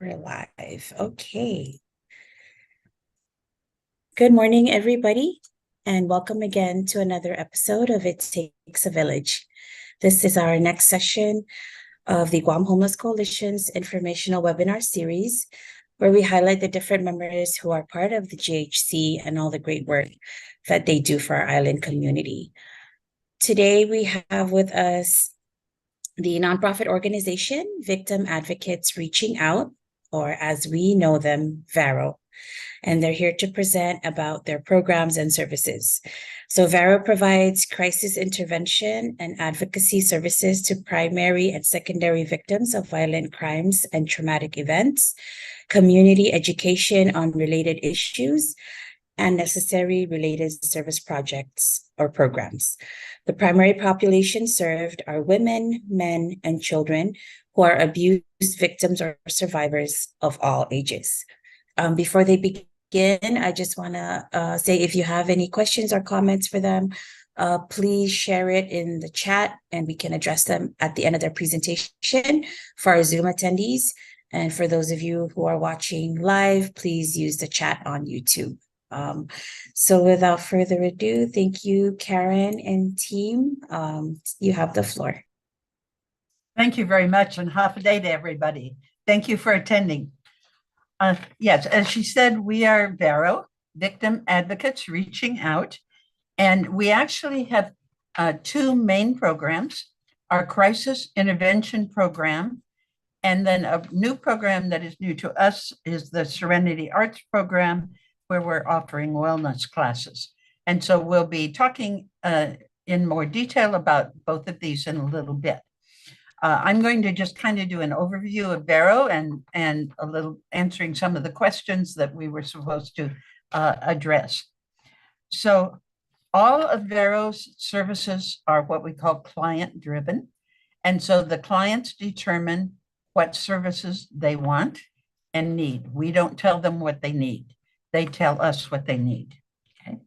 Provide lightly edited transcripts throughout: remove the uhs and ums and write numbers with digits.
We're live. Okay. Good morning, everybody, and welcome again to another episode of It Takes a Village. This is our next session of the Guam Homeless Coalition's informational webinar series, where we highlight the different members who are part of the GHC and all the great work that they do for our island community. Today, we have with us the nonprofit organization, Victim Advocates Reaching Out, or as we know them, VARO. And they're here to present about their programs and services. So VARO provides crisis intervention and advocacy services to primary and secondary victims of violent crimes and traumatic events, community education on related issues, and necessary related service projects or programs. The primary population served are women, men, and children who are abused victims or survivors of all ages. Before they begin, I just want to say if you have any questions or comments for them, please share it in the chat and we can address them at the end of their presentation for our Zoom attendees. And for those of you who are watching live, please use the chat on YouTube. So without further ado, thank you, Karen and team. You have the floor. Thank you very much, and half a day to everybody. Thank you for attending. Yes, as she said, we are VARO, Victim Advocates Reaching Out, and we actually have two main programs, our Crisis Intervention Program, and then a new program that is new to us is the Serenity Arts Program, where we're offering wellness classes. And so we'll be talking in more detail about both of these in a little bit. I'm going to just kind of do an overview of VARO and a little answering some of the questions that we were supposed to address. So all of VARO's services are what we call client driven. And so the clients determine what services they want and need. We don't tell them what they need. They tell us what they need. Okay.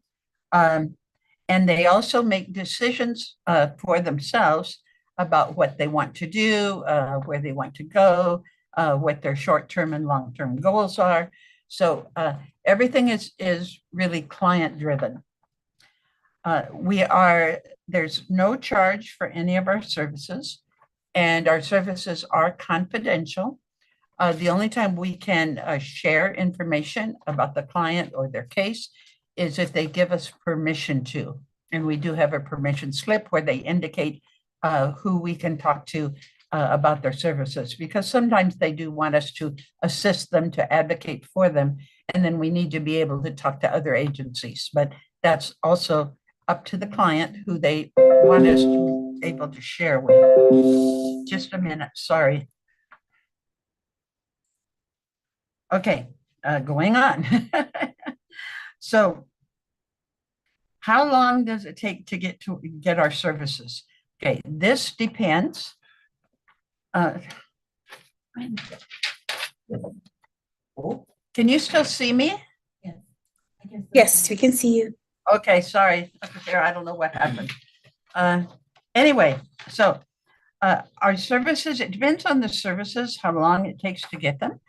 And they also make decisions for themselves about what they want to do, where they want to go, what their short-term and long-term goals are. So everything is really client-driven. There's no charge for any of our services, and our services are confidential. The only time we can share information about the client or their case is if they give us permission to. And we do have a permission slip where they indicate who we can talk to about their services, because sometimes they do want us to assist them, to advocate for them, and then we need to be able to talk to other agencies. But that's also up to the client who they want us to be able to share with. Just a minute, sorry. Okay, going on. So how long does it take to get our services? Okay, this depends. Can you still see me? Yes, we can see you. Okay, sorry. I don't know what happened. Anyway, so our services, it depends on the services, how long it takes to get them.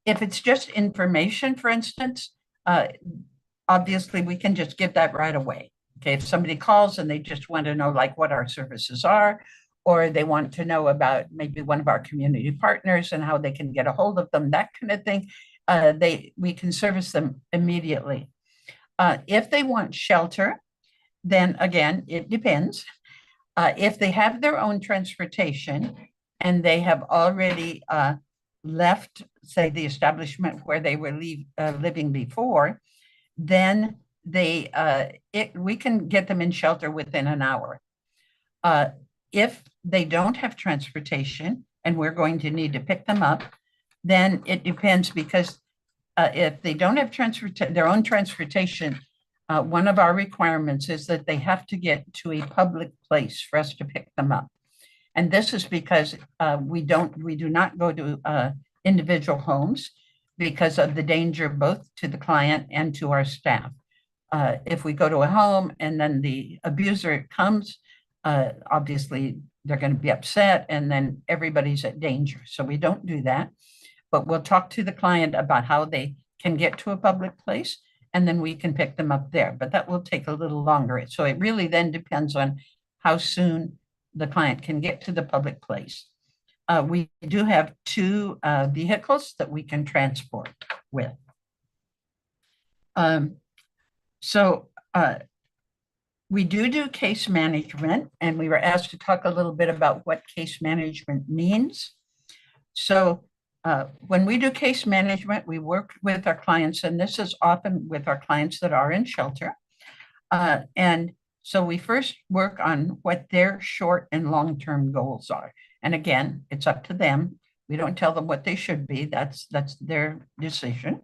If it's just information, for instance, obviously we can just give that right away. Okay, if somebody calls and they just want to know like what our services are, or they want to know about maybe one of our community partners and how they can get a hold of them, that kind of thing, we can service them immediately. If they want shelter, then again, it depends. If they have their own transportation and they have already left, say, the establishment where they were living before, then we can get them in shelter within an hour. If they don't have transportation and we're going to need to pick them up, then it depends, because if they don't have their own transportation, one of our requirements is that they have to get to a public place for us to pick them up. And this is because we do not go to individual homes because of the danger both to the client and to our staff. If we go to a home and then the abuser comes, obviously they're going to be upset and then everybody's at danger. So we don't do that. but we'll talk to the client about how they can get to a public place, and then we can pick them up there. But that will take a little longer. So it really then depends on how soon the client can get to the public place. We do have two vehicles that we can transport with. So we do case management, and we were asked to talk a little bit about what case management means. So when we do case management, we work with our clients, and this is often with our clients that are in shelter. And so we first work on what their short and long-term goals are. And again, it's up to them. We don't tell them what they should be. That's their decision.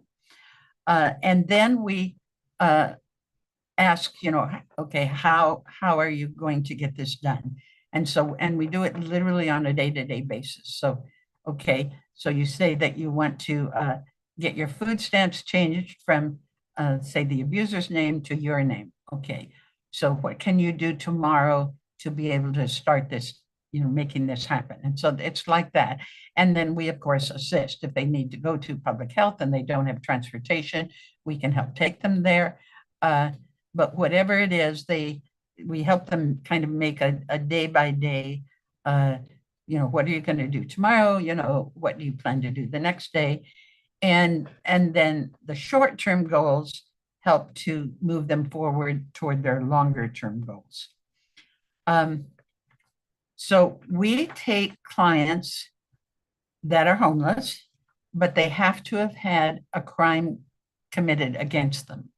And then we ask, okay, how are you going to get this done? And we do it literally on a day-to-day basis. So, okay, so you say that you want to get your food stamps changed from, say, the abuser's name to your name. Okay, so what can you do tomorrow to be able to start this, making this happen? And so it's like that. And then we, of course, assist. If they need to go to public health and they don't have transportation, we can help take them there. But whatever it is, we help them kind of make a day by day, what are you going to do tomorrow? What do you plan to do the next day? And then the short-term goals help to move them forward toward their longer-term goals. So we take clients that are homeless, but they have to have had a crime committed against them.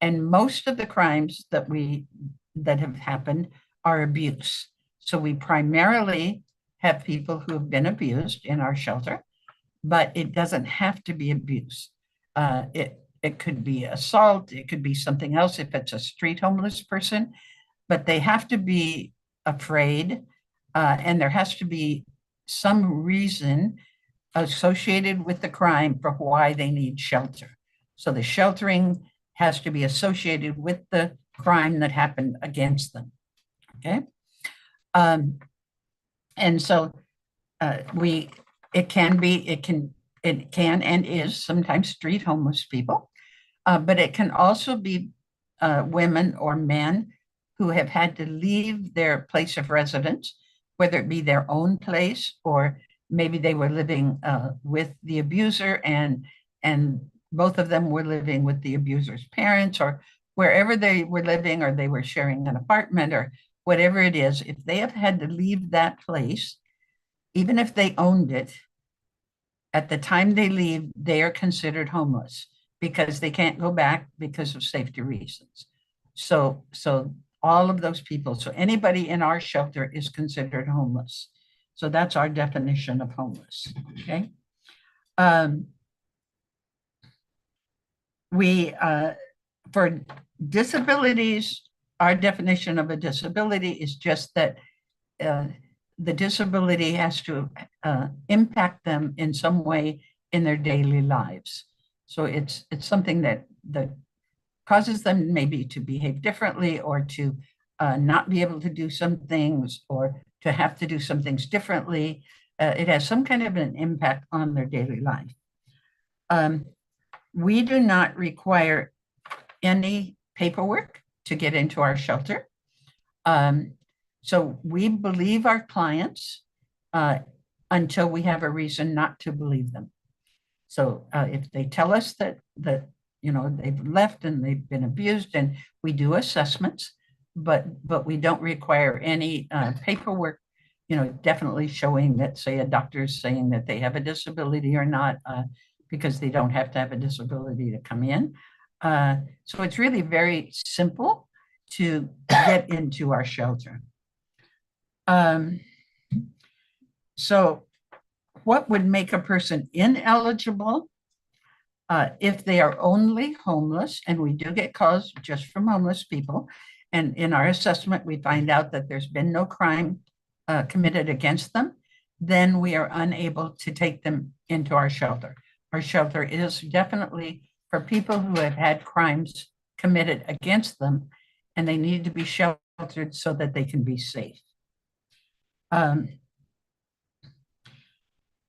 And most of the crimes that have happened are abuse. So we primarily have people who have been abused in our shelter, but it doesn't have to be abuse. It could be assault, it could be something else if it's a street homeless person, but they have to be afraid, and there has to be some reason associated with the crime for why they need shelter. So the sheltering has to be associated with the crime that happened against them. Okay. And so it can and is sometimes street homeless people, but it can also be women or men who have had to leave their place of residence, whether it be their own place or maybe they were living with the abuser and both of them were living with the abuser's parents, or wherever they were living, or they were sharing an apartment, or whatever it is. If they have had to leave that place, even if they owned it, at the time they leave, they are considered homeless because they can't go back because of safety reasons. So all of those people, so anybody in our shelter is considered homeless. So that's our definition of homeless. Okay. For disabilities, our definition of a disability is just that the disability has to impact them in some way in their daily lives. So it's something that causes them maybe to behave differently, or to not be able to do some things, or to have to do some things differently. It has some kind of an impact on their daily life. We do not require any paperwork to get into our shelter. So we believe our clients until we have a reason not to believe them. So if they tell us that they've left and they've been abused, and we do assessments, but we don't require any paperwork, definitely showing that, say, a doctor is saying that they have a disability or not, because they don't have to have a disability to come in. So it's really very simple to get into our shelter. So what would make a person ineligible? If they are only homeless, and we do get calls just from homeless people, and in our assessment, we find out that there's been no crime committed against them, then we are unable to take them into our shelter. Our shelter is definitely for people who have had crimes committed against them, and they need to be sheltered so that they can be safe.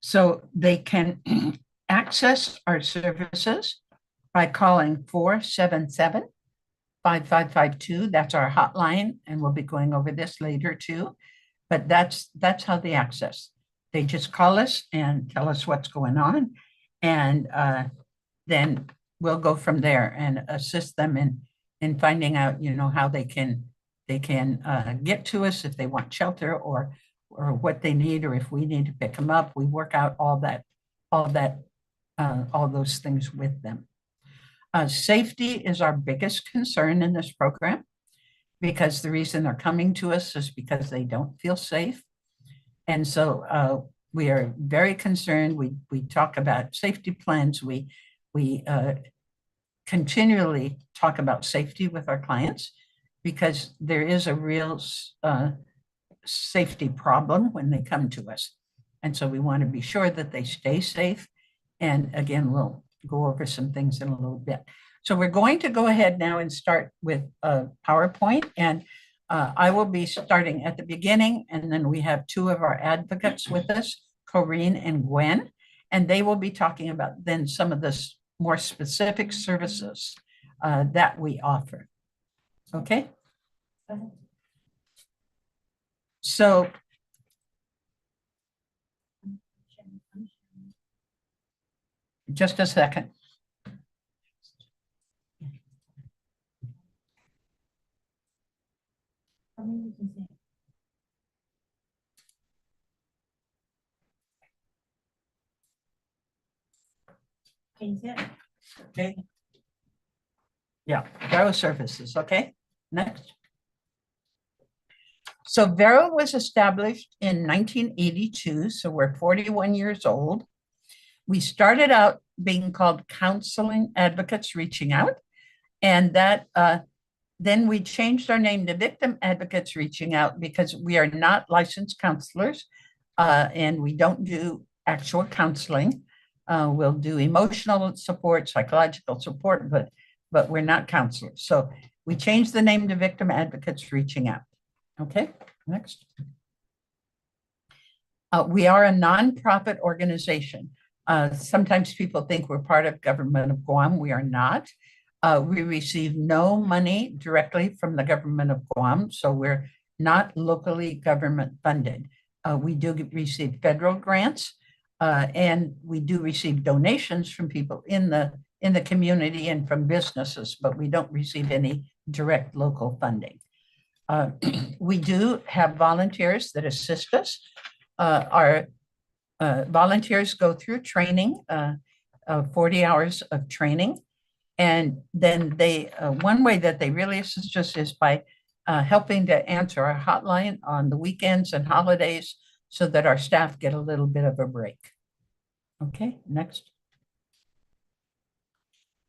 So they can access our services by calling 477-5552. That's our hotline, and we'll be going over this later too. But that's how they access. They just call us and tell us what's going on, and then we'll go from there and assist them in finding out, how they can get to us if they want shelter or what they need, or if we need to pick them up. We work out all those things with them. Safety is our biggest concern in this program, because the reason they're coming to us is because they don't feel safe. And so we are very concerned. We talk about safety plans. We continually talk about safety with our clients, because there is a real safety problem when they come to us. And so we want to be sure that they stay safe. And again, we'll go over some things in a little bit. So we're going to go ahead now and start with PowerPoint. And I will be starting at the beginning, and then we have two of our advocates with us, Corinne and Gwen, and they will be talking about then some of the more specific services that we offer. Okay. So just a second. Can you see it? Okay. Yeah, VARO services. Okay, next. So VARO was established in 1982, so we're 41 years old. We started out being called Counseling Advocates Reaching Out, and that then we changed our name to Victim Advocates Reaching Out, because we are not licensed counselors, and we don't do actual counseling. We'll do emotional support, psychological support, but we're not counselors. So we changed the name to Victim Advocates Reaching Out. Okay, next. We are a nonprofit organization. Sometimes people think we're part of government of Guam. We are not. We receive no money directly from the government of Guam, so we're not locally government funded. We do receive federal grants, and we do receive donations from people in the community and from businesses, but we don't receive any direct local funding. We do have volunteers that assist us. Our volunteers go through training, 40 hours of training. And then one way that they really assist us is by helping to answer our hotline on the weekends and holidays, so that our staff get a little bit of a break. Okay, next.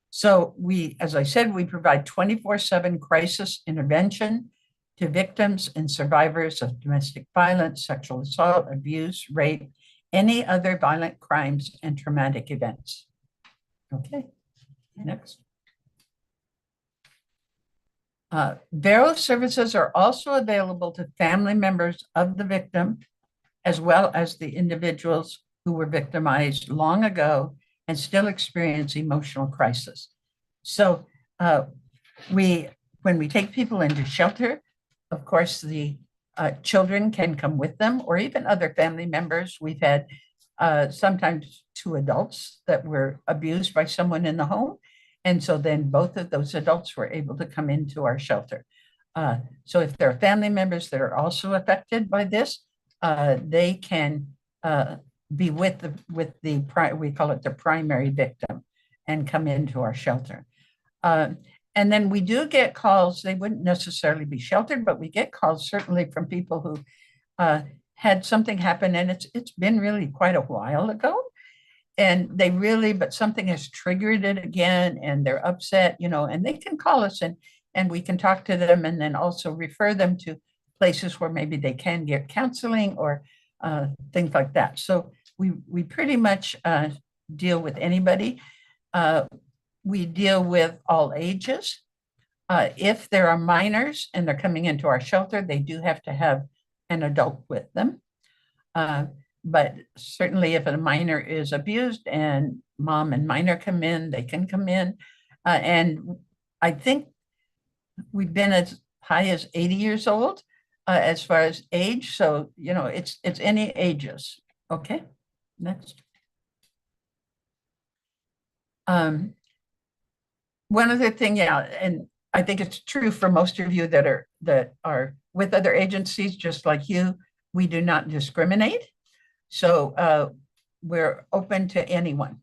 So as I said, we provide 24/7 crisis intervention to victims and survivors of domestic violence, sexual assault, abuse, rape, any other violent crimes and traumatic events. Okay, next. VARO services are also available to family members of the victim, as well as the individuals who were victimized long ago and still experience emotional crisis. So when we take people into shelter, of course, the children can come with them, or even other family members. We've had sometimes two adults that were abused by someone in the home. And so then both of those adults were able to come into our shelter. So if there are family members that are also affected by this, they can be with we call it the primary victim, and come into our shelter. And then we do get calls. They wouldn't necessarily be sheltered, but we get calls certainly from people who had something happen, and it's been really quite a while ago. And but something has triggered it again, and they're upset, and they can call us, and we can talk to them, and then also refer them to places where maybe they can get counseling or things like that. So we pretty much deal with anybody. We deal with all ages. If there are minors and they're coming into our shelter, they do have to have an adult with them. But certainly if a minor is abused and mom and minor come in, they can come in. And I think we've been as high as 80 years old as far as age. So, it's any ages. Okay, next. One other thing, yeah, and I think it's true for most of you that are with other agencies, just like you, we do not discriminate. So we're open to anyone.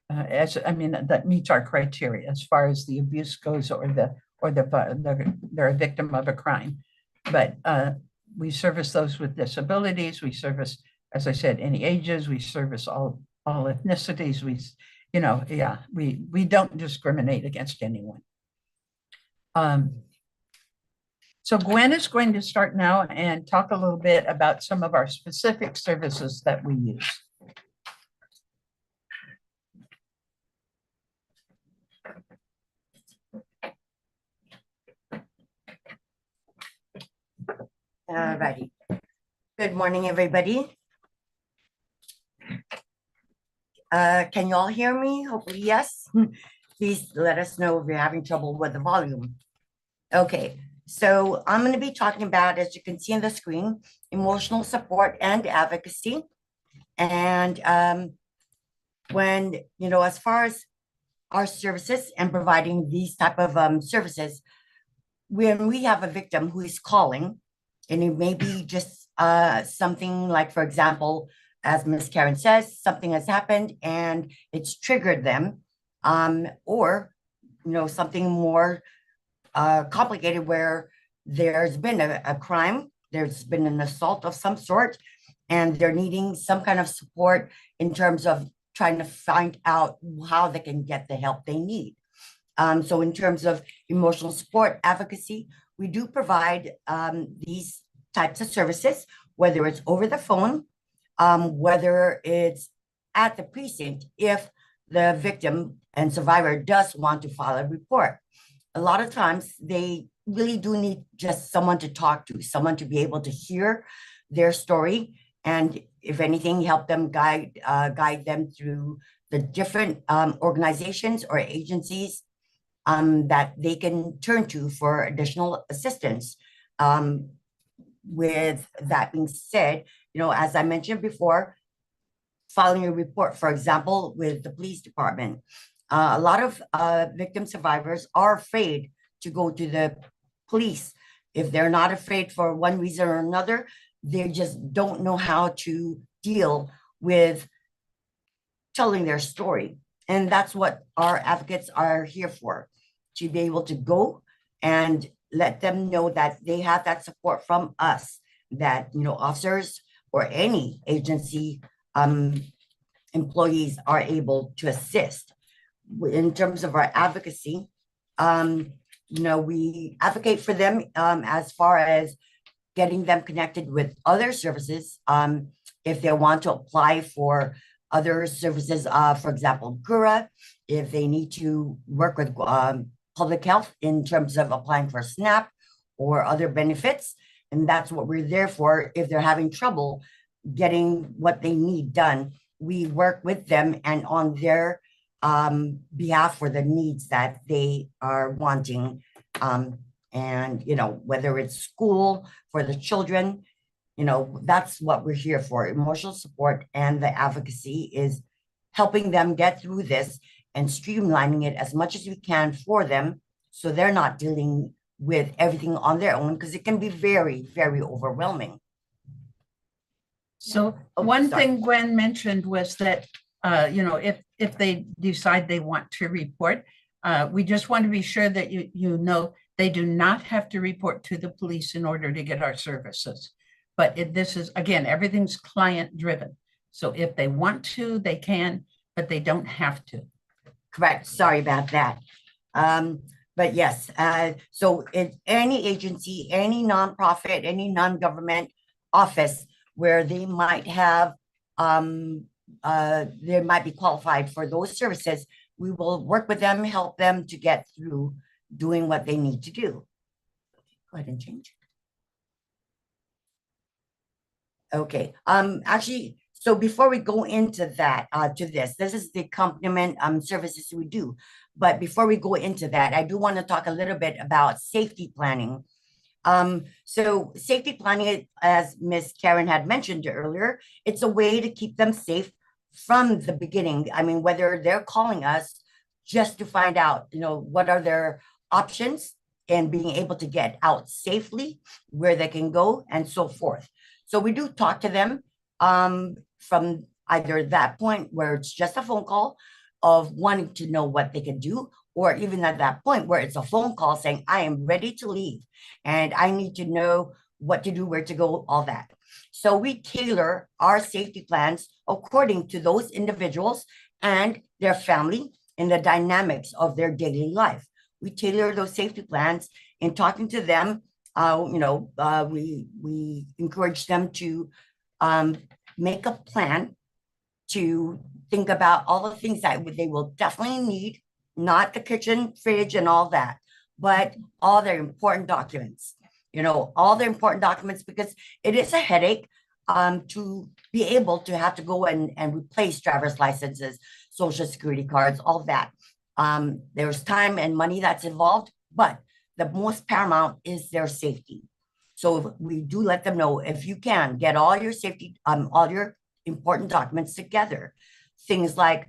That meets our criteria as far as the abuse goes, or they're a victim of a crime. But we service those with disabilities. We service, as I said, any ages. We service all ethnicities. We don't discriminate against anyone. So Gwen is going to start now and talk a little bit about some of our specific services that we use. All righty. Good morning, everybody. Can you all hear me? Hopefully, yes. Please let us know if you're having trouble with the volume. Okay, so I'm going to be talking about, as you can see on the screen, emotional support and advocacy. And as far as our services and providing these type of services, when we have a victim who is calling, and it may be just something like, for example, as Ms. Karen says, something has happened and it's triggered them, or something more complicated where there's been a crime, there's been an assault of some sort, and they're needing some kind of support in terms of trying to find out how they can get the help they need. So in terms of emotional support advocacy, we do provide these types of services, whether it's over the phone, whether it's at the precinct, if the victim and survivor does want to file a report. A lot of times they really do need just someone to talk to, someone to be able to hear their story, and if anything, help them guide them through the different organizations or agencies that they can turn to for additional assistance. With that being said, as I mentioned before, filing a report, for example, with the police department, a lot of victim survivors are afraid to go to the police. If they're not afraid for one reason or another, they just don't know how to deal with telling their story. And that's what our advocates are here for, to be able to go and let them know that they have that support from us, that, officers or any agency employees are able to assist. In terms of our advocacy, we advocate for them as far as getting them connected with other services. If they want to apply for other services, for example, GURA, if they need to work with public health in terms of applying for SNAP or other benefits. And that's what we're there for. If they're having trouble getting what they need done, we work with them and on their behalf for the needs that they are wanting. And, whether it's school for the children, that's what we're here for. Emotional support and the advocacy is helping them get through this and streamlining it as much as we can for them, so they're not dealing with everything on their own, because it can be very, very overwhelming. So one thing Gwen mentioned was that, if they decide they want to report, we just want to be sure that they do not have to report to the police in order to get our services. But this is, again, everything's client driven. So if they want to, they can, but they don't have to. Correct. Sorry about that. But yes, so in any agency, any nonprofit, any non-government office where they might have, they might be qualified for those services, we will work with them, help them to get through doing what they need to do. Go ahead and change. Okay. Actually, So before we go into that, this is the accompaniment services we do. But before we go into that, I do want to talk a little bit about safety planning. So safety planning, as Miss Karen had mentioned earlier, it's a way to keep them safe from the beginning. I mean, whether they're calling us just to find out, what are their options and being able to get out safely, where they can go, and so forth. So we do talk to them from either that point where it's just a phone call of wanting to know what they can do, or even at that point where it's a phone call saying, I am ready to leave and I need to know what to do, where to go, all that. So we tailor our safety plans according to those individuals and their family and the dynamics of their daily life. We tailor those safety plans in talking to them. We encourage them to make a plan, to think about all the things that they will definitely need, not the kitchen, fridge, and all that, but all their important documents, all their important documents, because it is a headache to be able to have to go and replace driver's licenses, social security cards, all that. There's time and money that's involved, but the most paramount is their safety. So we do let them know, if you can get all your safety, all your important documents together. Things like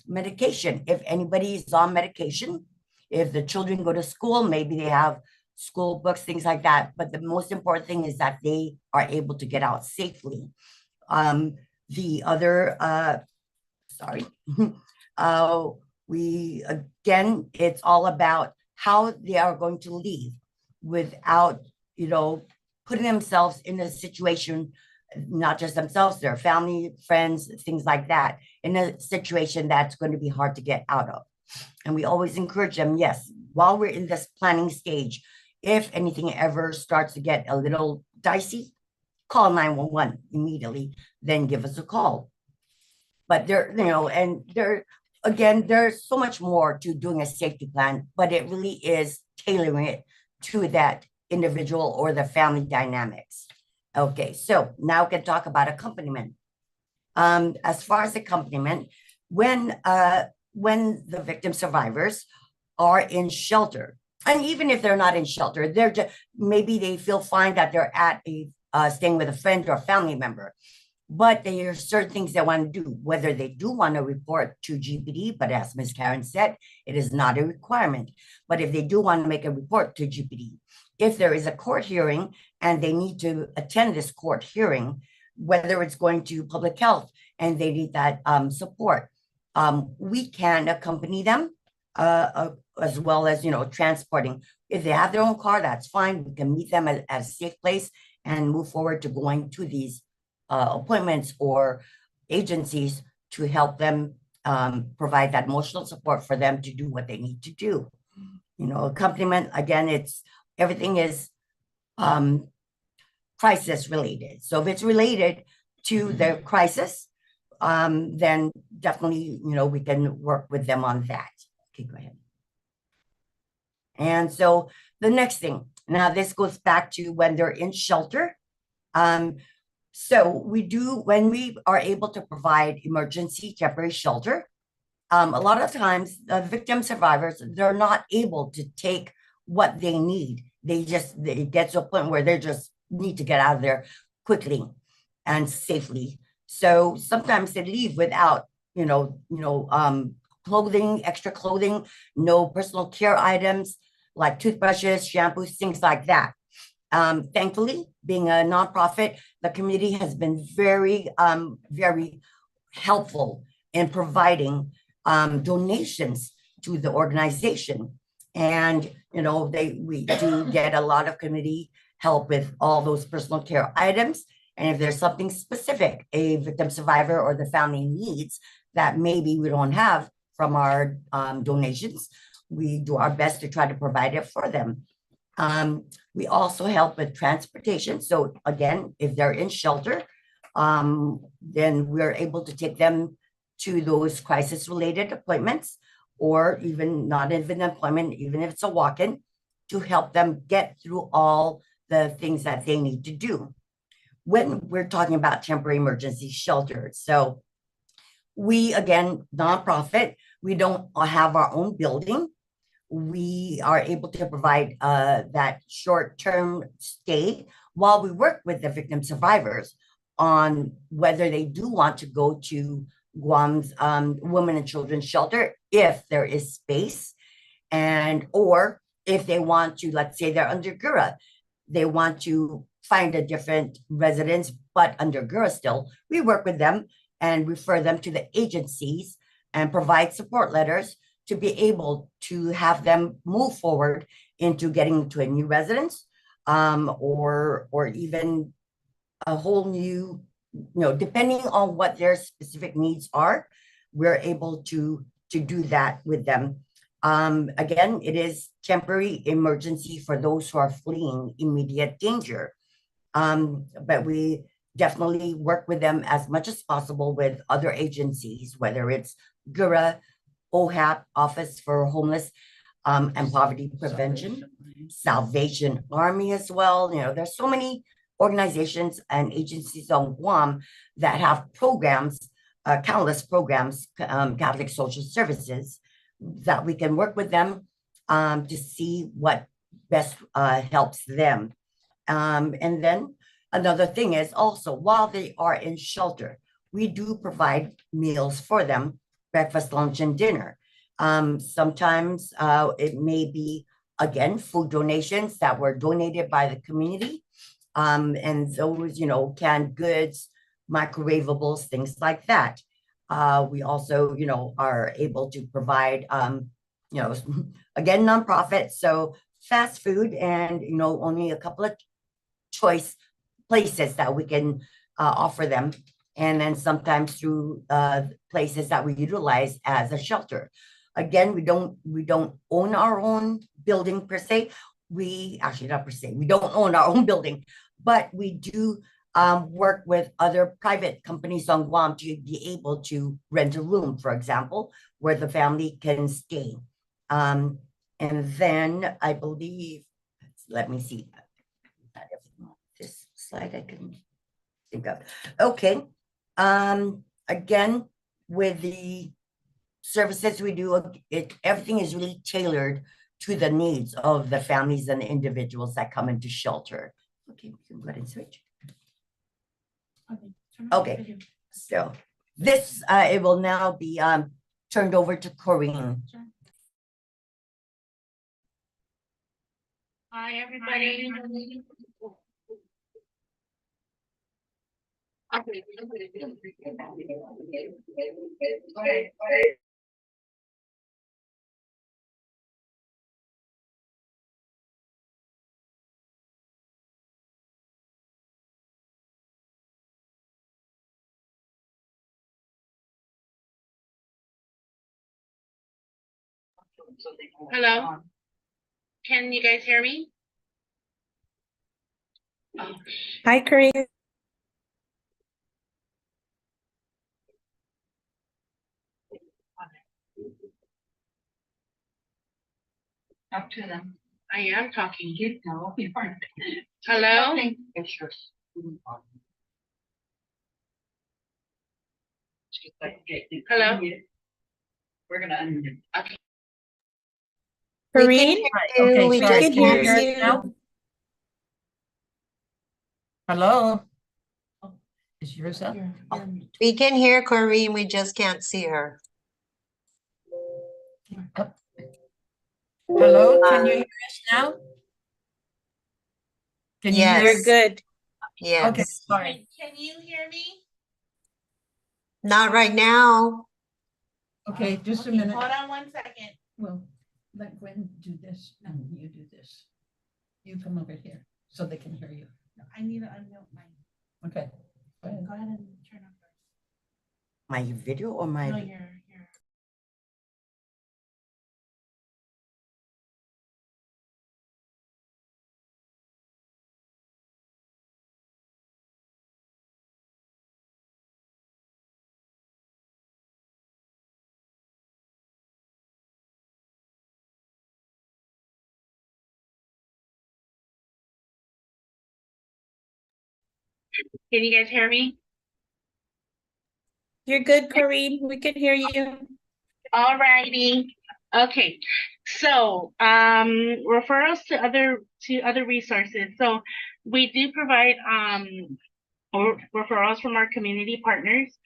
medication. If anybody is on medication, if the children go to school, maybe they have school books, things like that. But the most important thing is that they are able to get out safely. The other, it's all about how they are going to leave without, putting themselves in a situation, not just themselves, their family, friends, things like that, in a situation that's going to be hard to get out of. And we always encourage them, yes, while we're in this planning stage, if anything ever starts to get a little dicey, call 911 immediately, then give us a call. But there's so much more to doing a safety plan, but it really is tailoring it to that individual or the family dynamics. Okay, so now we can talk about accompaniment. As far as accompaniment, when the victim survivors are in shelter, and even if they're not in shelter, they're just, maybe they feel fine that they're at staying with a friend or a family member, but there are certain things they want to do, whether they do want to report to GPD, but as Ms. Karen said, it is not a requirement. But if they do want to make a report to GPD, if there is a court hearing and they need to attend this court hearing, whether it's going to public health and they need that support, we can accompany them as well as, transporting. If they have their own car, that's fine. We can meet them at a safe place and move forward to going to these appointments or agencies to help them provide that emotional support for them to do what they need to do. Accompaniment, again, everything is crisis related. So if it's related to the crisis, then definitely, we can work with them on that. Okay, go ahead. And so the next thing, now this goes back to when they're in shelter. So when we are able to provide emergency temporary shelter, a lot of times the victim survivors, they're not able to take what they need. They get to a point where they just need to get out of there quickly and safely. So sometimes they leave without, clothing, extra clothing, no personal care items like toothbrushes, shampoos, things like that. Thankfully, being a nonprofit, the community has been very, very helpful in providing donations to the organization. And, we do get a lot of community help with all those personal care items. And if there's something specific a victim survivor or the family needs that maybe we don't have from our donations, we do our best to try to provide it for them. We also help with transportation. So again, if they're in shelter, then we're able to take them to those crisis-related appointments, or even not even an appointment, even if it's a walk-in, to help them get through all the things that they need to do. when we're talking about temporary emergency shelters. So we, again, nonprofit, we don't have our own building. We are able to provide that short-term stay while we work with the victim survivors on whether they do want to go to Guam's women and children's shelter if there is space, and or if they want to, let's say they're under GURA, they want to find a different residence but under GURA still, we work with them and refer them to the agencies and provide support letters to be able to have them move forward into getting to a new residence, or even a whole new, depending on what their specific needs are, we're able to do that with them. Again, it is temporary emergency for those who are fleeing immediate danger. But we definitely work with them as much as possible with other agencies, whether it's GURA, OHAP, Office for Homeless and Poverty Prevention, Salvation Army as well. There's so many organizations and agencies on Guam that have programs, countless programs, Catholic Social Services, that we can work with them to see what best helps them. And then another thing is also, while they are in shelter, we do provide meals for them, breakfast, lunch, and dinner. Sometimes it may be, again, food donations that were donated by the community. And those, canned goods, microwavables, things like that. We also, are able to provide, again, nonprofit. So fast food and, only a couple of choice places that we can offer them. And then sometimes through places that we utilize as a shelter. Again, we don't own our own building per se. We actually, not per se, we don't own our own building, but we do work with other private companies on Guam to be able to rent a room, for example, where the family can stay. And then I believe, let me see, this slide I can think of. Okay. Again, with the services we do, everything is really tailored to the needs of the families and the individuals that come into shelter. Okay, we can go ahead and switch. Okay, so this, it will now be turned over to Corinne. Hi, everybody. Hello, can you guys hear me? Hi, Corinne. Talk to them. I am talking. You know, you aren't. Hello? Pictures. Hello? We're gonna unmute. Corinne, Okay, we sorry. can Can you hear hear us you. now? Hello? Is yours up? We can hear Corinne, we just can't see her. Up. Hello, can you hear us now? Can you hear? You're Yes. good. Okay, Yes, sorry. Can you hear me? not right now. Okay, just a Okay, minute. hold on 1 second. Well, let Gwen do this and you do this. You come over here so they can hear you. No, I need to unmute mine. Okay. Go ahead. Go ahead and turn off My video or my? yours. No, your. Can you guys hear me? You're good, Corrine. We can hear you. All righty. Okay. So, referrals to other resources. So we do provide referrals from our community partners.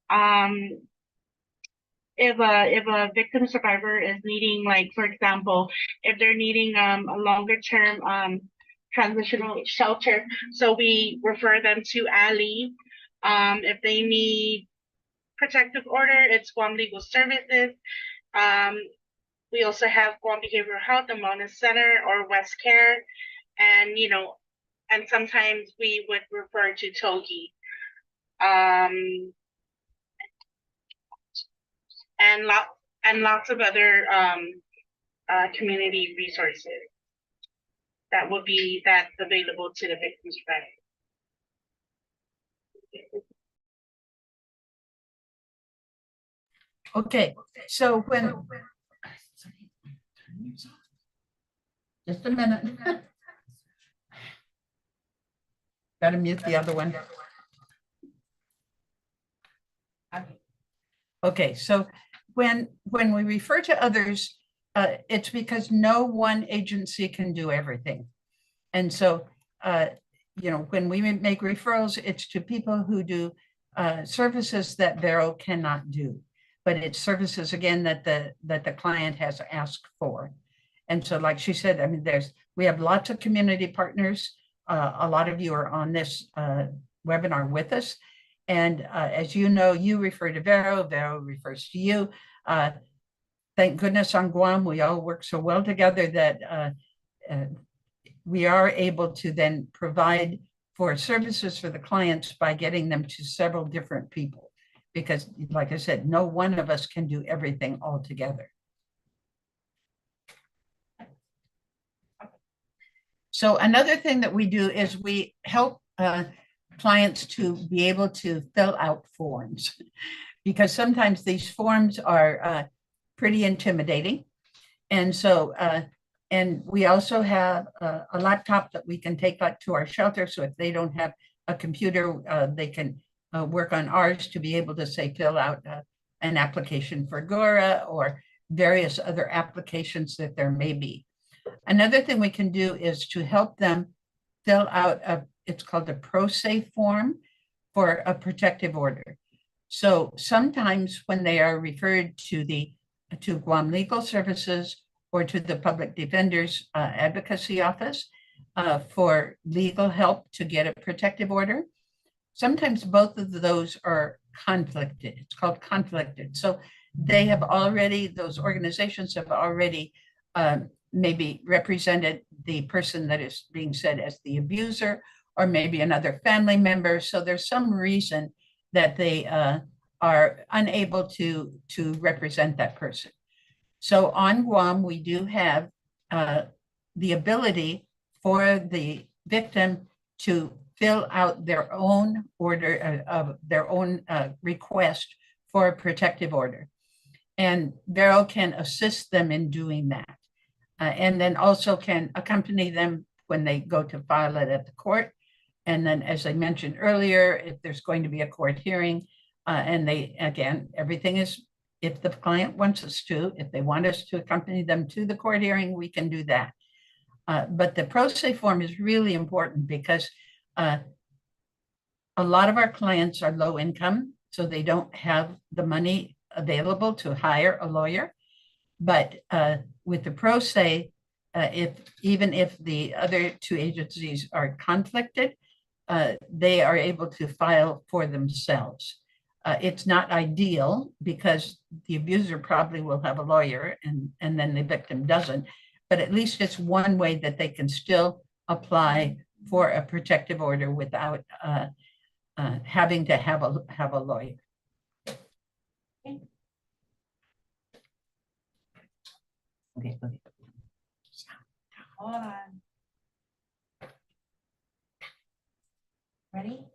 Um, if a victim survivor is needing, like, for example, if they're needing a longer term transitional shelter, so we refer them to Ali. If they need protective order, it's Guam Legal Services. Um, we also have Guam Behavioral Health and Wellness Center or West Care, and and sometimes we would refer to Togi. Um, and lots of other community resources that's available to the victims' friend. Okay, so just a minute. Gotta mute the other one. Okay, so when we refer to others, it's because no one agency can do everything. And so, when we make referrals, it's to people who do services that VARO cannot do. But it's services, again, that the client has asked for. And so, like she said, I mean, we have lots of community partners. A lot of you are on this webinar with us. And as you know, you refer to VARO, VARO refers to you. Thank goodness on Guam, we all work so well together that we are able to then provide for services for the clients by getting them to several different people. Because like I said, no one of us can do everything all together. So another thing that we do is we help clients to be able to fill out forms, because sometimes these forms are pretty intimidating. And so, and we also have a laptop that we can take back to our shelter. So if they don't have a computer, they can work on ours to be able to, say, fill out an application for GORA or various other applications that there may be. Another thing we can do is to help them fill out it's called a pro se form for a protective order. So sometimes when they are referred to Guam Legal Services or to the Public Defender's Advocacy Office for legal help to get a protective order, sometimes both of those are conflicted. It's called conflicted. So those organizations have already maybe represented the person that is being said as the abuser, or maybe another family member. So there's some reason that they are unable to represent that person. So on Guam, we do have the ability for the victim to fill out their own order of their own request for a protective order. And VARO can assist them in doing that. And then also can accompany them when they go to file it at the court. And then, as I mentioned earlier, if there's going to be a court hearing, and everything is, if the client wants us to, if they want us to accompany them to the court hearing, we can do that. But the pro se form is really important because a lot of our clients are low income, so they don't have the money available to hire a lawyer. But with the pro se, even if the other two agencies are conflicted, they are able to file for themselves. It's not ideal because the abuser probably will have a lawyer and then the victim doesn't, but at least it's one way that they can still apply for a protective order without having to have a lawyer. Okay. Hold on. Ready?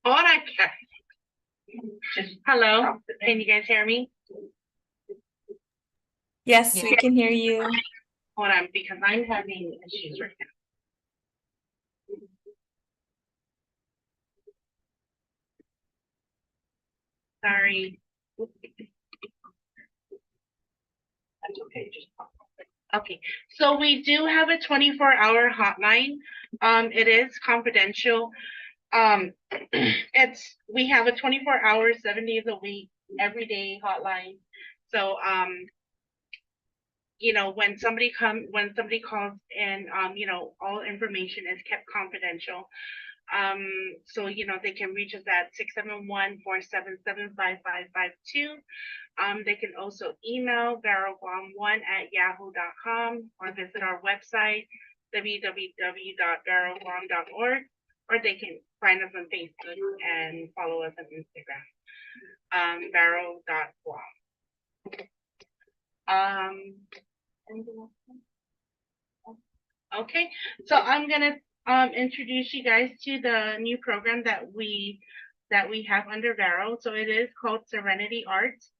Ahora, hello, can you guys hear me? Yes, Yeah. we can hear you. Hold on, because I'm having issues right now. Sorry. That's okay, just. Okay, so we do have a 24-hour hotline. It is confidential. We have a 24-hour, 7 days a week, every day hotline. So, when somebody calls in, all information is kept confidential. So, they can reach us at 671-477-5552. They can also email varroguam1@yahoo.com or visit our website, www.varroguam.org, or they can find us on Facebook and follow us on Instagram, varro.guam. Okay, so I'm gonna introduce you guys to the new program that we have under VARO. So it is called Serenity Arts.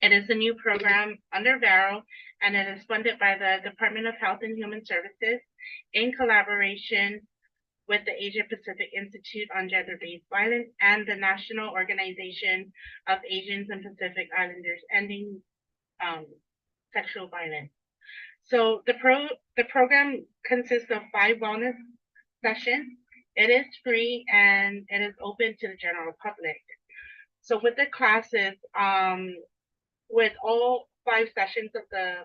It is a new program under VARO, and it is funded by the Department of Health and Human Services in collaboration with the Asia Pacific Institute on Gender-Based Violence and the National Organization of Asians and Pacific Islanders Ending Sexual Violence. So the program consists of 5 wellness sessions. It is free and it is open to the general public. So with the classes, with all 5 sessions of the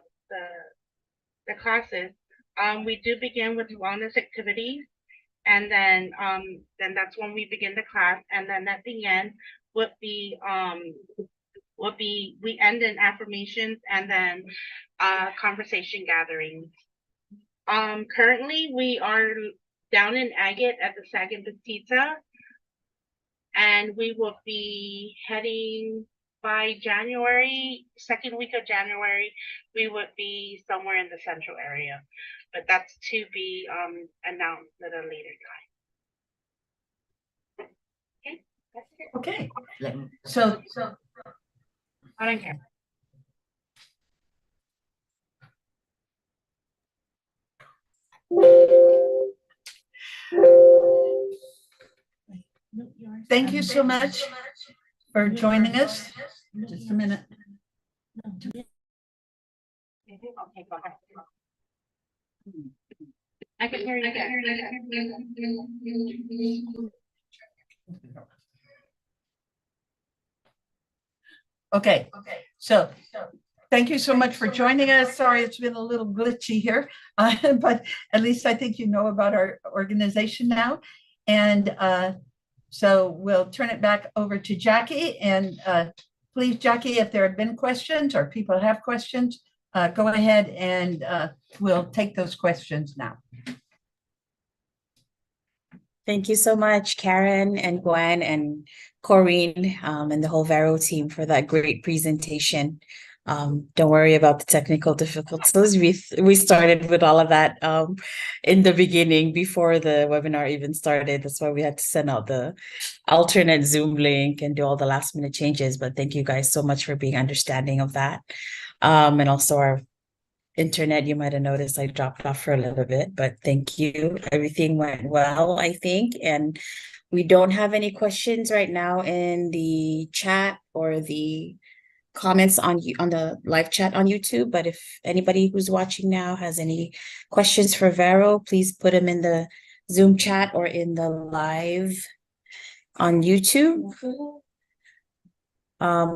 classes, we do begin with wellness activities, and then that's when we begin the class, and then at the end would be we end in affirmations and then conversation gatherings. Currently we are down in Agate at the Sag and Batista, and we will be heading by January, second week of January, we would be somewhere in the central area, but that's to be announced at a later time. Okay, that's it. Okay, Let me- so I don't care. thank you so much for joining us. Just a minute. Okay, go ahead. I can hear you again. Okay, so thank you so much for joining us. Sorry, it's been a little glitchy here, but at least I think you know about our organization now. And so we'll turn it back over to Jackie. And please, Jackie, if there have been questions or people have questions, go ahead and we'll take those questions now. Thank you so much, Karen and Gwen and Corinne, and the whole VARO team for that great presentation. Don't worry about the technical difficulties. We started with all of that in the beginning before the webinar even started. That's why we had to send out the alternate Zoom link and do all the last minute changes. But thank you guys so much for being understanding of that. And also our internet, you might have noticed I dropped off for a little bit, but thank you. Everything went well, I think. And we don't have any questions right now in the chat or the comments on the live chat on YouTube. But if anybody who's watching now has any questions for VARO, please put them in the Zoom chat or in the live on YouTube.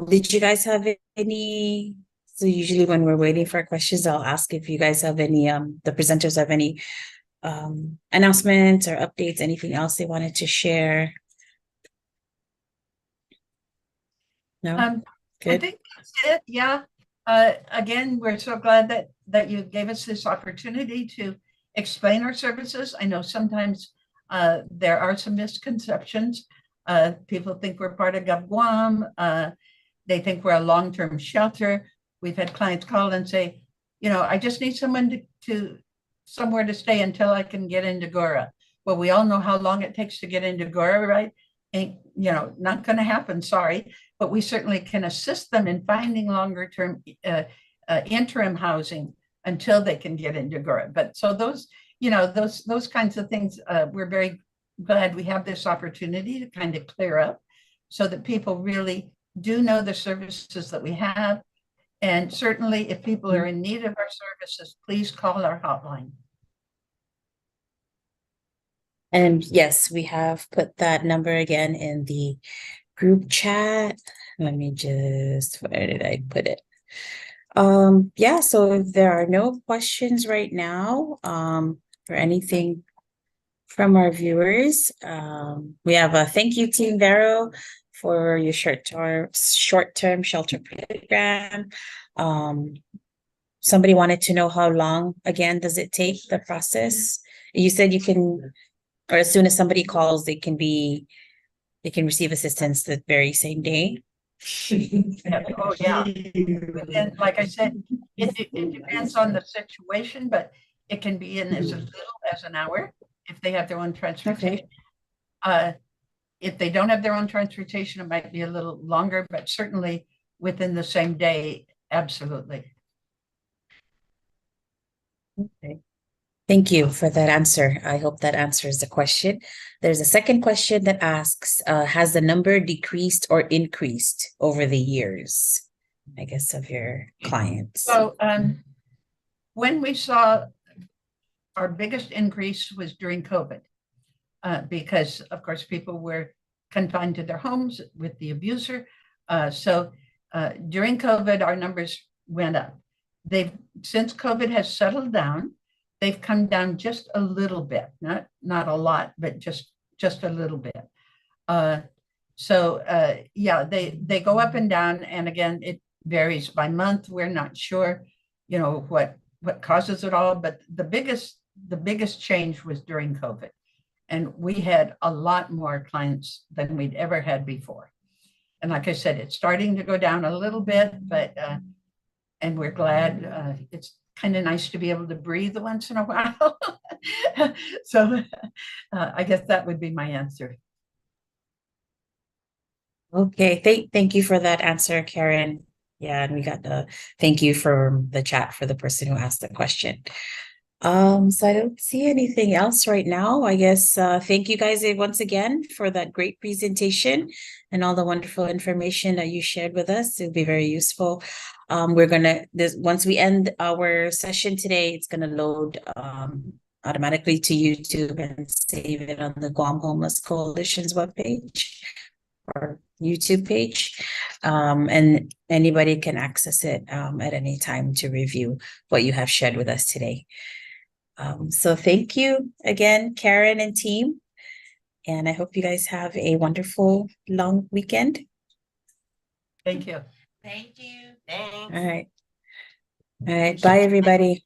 Did you guys have any? So usually when we're waiting for questions, I'll ask if you guys have any, the presenters have any announcements or updates, anything else they wanted to share. No? I Good. think that's it. Yeah. Again, we're so glad that you gave us this opportunity to explain our services. I know sometimes there are some misconceptions. People think we're part of GovGuam. They think we're a long-term shelter. We've had clients call and say, I just need someone to somewhere to stay until I can get into Gora. Well, we all know how long it takes to get into Gora, right? ain't, not going to happen, sorry, but we certainly can assist them in finding longer term interim housing until they can get into GURA. But so those, those kinds of things, we're very glad we have this opportunity to kind of clear up so that people really do know the services that we have. And certainly if people are in need of our services, please call our hotline. And yes, we have put that number again in the group chat. Let me just, where did I put it? Yeah, so if there are no questions right now, or anything from our viewers, we have a thank you, Team VARO, for your short-term shelter program. Somebody wanted to know how long, again, does it take, the process? You said you can, or as soon as somebody calls, they can receive assistance the very same day. Oh, yeah. And like I said, it depends on the situation, but it can be in as little as an hour if they have their own transportation. If they don't have their own transportation, it might be a little longer, but certainly within the same day, absolutely. Okay. Thank you for that answer. I hope that answers the question. There's a second question that asks, has the number decreased or increased over the years, I guess, of your clients? So when we saw our biggest increase was during COVID, because of course people were confined to their homes with the abuser. So during COVID, our numbers went up. Since COVID has settled down, they've come down just a little bit, not a lot, but just a little bit. Yeah, they go up and down, and again, it varies by month. We're not sure, what causes it all, but the biggest change was during COVID, and we had a lot more clients than we'd ever had before. And like I said, it's starting to go down a little bit, but and we're glad. It's kind of nice to be able to breathe once in a while. So I guess that would be my answer. Okay, thank you for that answer, Karen. Yeah, and we got the thank you for the chat for the person who asked the question. So I don't see anything else right now. I guess thank you guys once again for that great presentation and all the wonderful information that you shared with us. It'll be very useful. We're gonna once we end our session today, it's gonna load automatically to YouTube and save it on the Guam Homeless Coalition's webpage or YouTube page. And anybody can access it at any time to review what you have shared with us today. So thank you again, Karen and team. And I hope you guys have a wonderful long weekend. Thank you. Thank you. Thanks. All right. All right. Bye, everybody.